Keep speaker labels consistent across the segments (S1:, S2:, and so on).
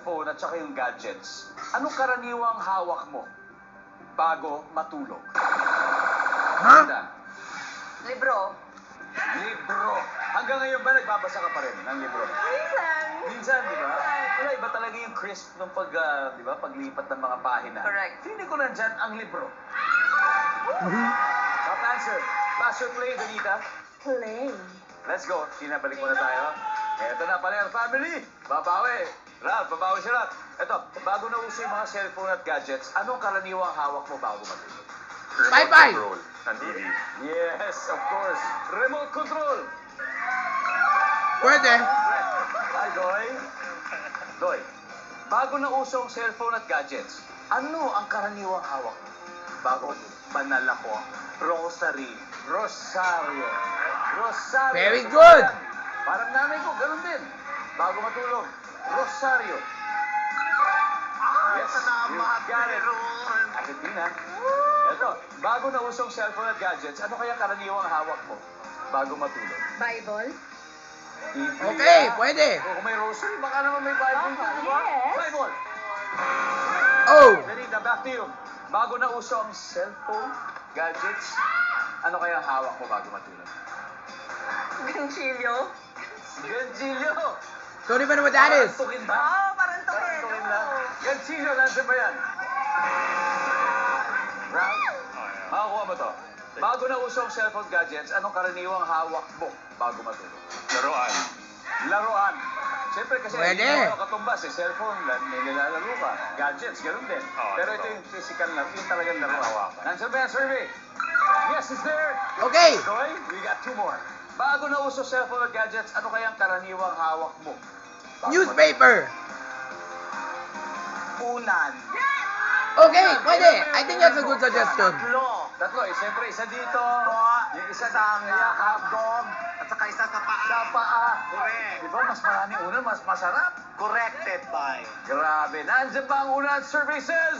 S1: cellphone at saka yung gadgets, anong karaniwang hawak mo bago matulog?
S2: Ha?
S3: Libro.
S1: Libro. Hanggang ngayon ba nagbabasa ka pa rin ng libro?
S3: Minsan.
S1: Minsan, di ba? Wala, iba talaga yung crisp ng di ba, paglipat ng mga pahina.
S3: Correct.
S1: Feeling ko nandyan ang libro. Top answer. Pass or play, Donita?
S3: Play.
S1: Let's go. Sinabalik muna tayo. Eto na, Paler family. Babawi. Ralph, babawi si Ralph. Eto, bago na uso yung mga cellphone at gadgets, anong karaniwang hawak mo bago matulog?
S2: Bye-bye.
S1: Control ng TV. Yes, of course. Remote control.
S2: Pwede.
S1: Hi, Doy. Doy, bago na uso ang cellphone at gadgets, ano ang karaniwang hawak mo? Bago banal ako. Rosary. Rosario. Rosario.
S2: Very good.
S1: Parang nanay ko, ganun din. Bago matulog. Rosario. Yes, you got it. Argentina. Ito, bago na usong cellphone at gadgets, ano kaya karaniwang hawak mo bago matulog?
S3: Bible.
S2: Okay, pwede.
S1: Kung may rosary, baka naman may Bible ka, di ba?
S3: Yes.
S1: Bible.
S2: Oh.
S1: Benita, back to you. Bago na uso ang cellphone, gadgets, ano kaya hawak mo bago matulog?
S3: Ganchilyo.
S1: Ganchilyo!
S2: Don't even know what that is.
S1: Parang tukin ba?
S3: Oo, parang
S1: Parang
S3: tukin.
S1: tukin lang. Ganchilyo, nandiyan ba yan? Ralph, makakuha mo to. Bago na uso ang cellphone gadgets, anong karaniwang hawak mo bago matulog? Laruan. Laruan. Siyempre kasi
S2: Pwede.
S1: hindi mo katumbas eh. Cellphone, may nilalaro ka. Gadgets, ganun din. Pero ito yung physical na, yung talagang laruan. Nandiyan ba yan, survey? Yes, it's there.
S2: Okay.
S1: Doy, we got two more. Bago na uso cellphone at gadgets, ano kaya ang karaniwang hawak mo? Bago
S2: Newspaper.
S1: matulog? Unan.
S2: Okay, pwede. I think that's a good suggestion.
S1: Tatlo eh. Siyempre, isa dito. Yung isa
S4: Isang
S1: kaya
S4: hotdog, at saka isa sa paa.
S1: sa paa.
S4: Correct.
S1: Di ba, mas maraming unan, mas masarap.
S4: Corrected by.
S1: Grabe. Nandiyan ba ang unan services?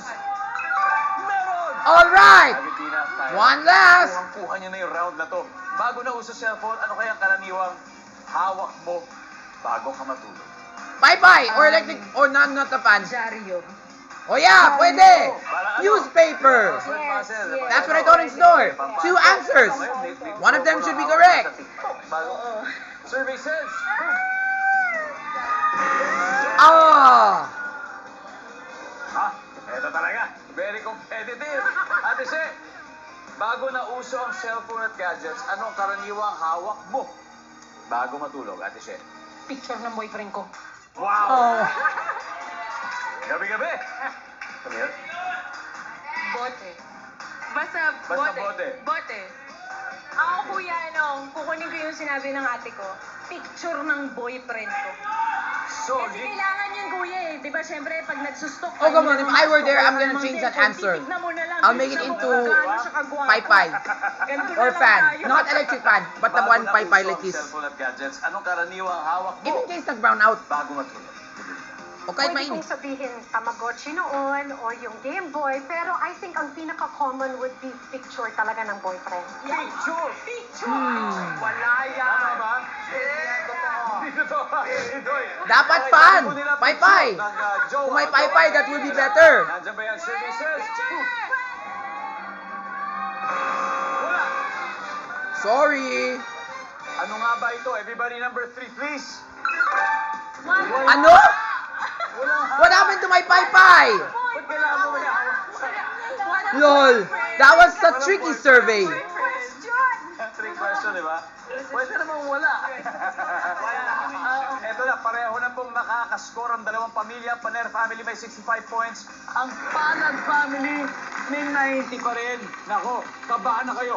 S1: Meron!
S2: All right.
S1: Argentina, tayo.
S2: One last.
S1: Kuha niya na yung round na to. Bago na uso cellphone, ano kaya ang karaniwang hawak mo bago ka matulog?
S2: Bye-bye. Or electric, or not the fan.
S3: Diaryo.
S2: Oh yeah, pwede.
S1: Para ano?
S2: Newspaper.
S1: Crossword
S3: Yes,
S1: puzzle.
S3: yes.
S2: That's what I thought in store. Two answers. One of them should be correct.
S3: Oo.
S1: Survey says.
S2: Ah.
S1: Ah, eto talaga. Very competitive. Ate She, bago na uso ang cellphone at gadgets, anong karaniwang hawak mo bago matulog, Ate She?
S3: Picture ng boyfriend ko.
S1: Wow!
S2: Oh.
S1: Gabi-gabi. Ano yan?
S5: Bote. Basta
S1: Basta
S5: bote.
S1: bote.
S5: Bote. Ako kuya, kukunin ko yung sinabi ng ate ko. Picture ng boyfriend ko.
S1: So,
S5: Kasi kailangan yun kuya eh. Di ba syempre pag nagsustok
S2: Oh, come on. If I were there, I'm gonna change that answer. I'll make it into Pi-Pi. Or fan. Not electric fan, but the one Pi-Pi like this.
S1: Cellphone at gadgets, anong karaniwang hawak
S2: If
S1: mo
S2: in case nag-brown out,
S1: bago matulog?
S2: o kahit
S6: Pwede
S2: mainit.
S6: kong sabihin Tamagotchi noon o yung Game Boy, pero I think ang pinaka-common would be picture talaga ng boyfriend.
S1: Picture! Picture!
S4: Wala yan.
S1: Tama ba?
S4: Hindi yan totoo.
S1: Hindi totoo.
S2: Dapat
S1: Okay,
S2: fan.
S1: sabi po nila,
S2: Pi-Pi.
S1: picture ng, Joe
S2: Kung may
S1: Aldo.
S2: Pi-Pi, that would be better.
S1: Nandiyan ba yan, services? Wala.
S2: Sorry.
S1: Ano nga ba ito? Everybody number 3, please.
S2: Ano? What happened to my Pi-Pi?
S1: Ba't kailangan mo may hawak?
S2: Lol. That was a tricky survey.
S1: Trick question, di ba? Pwede namang wala. Eto na, pareho na pong nakakascore ang dalawang pamilya. Paner family may 65 points. Ang Panag family may 90 pa rin. Nako, kabahan na kayo.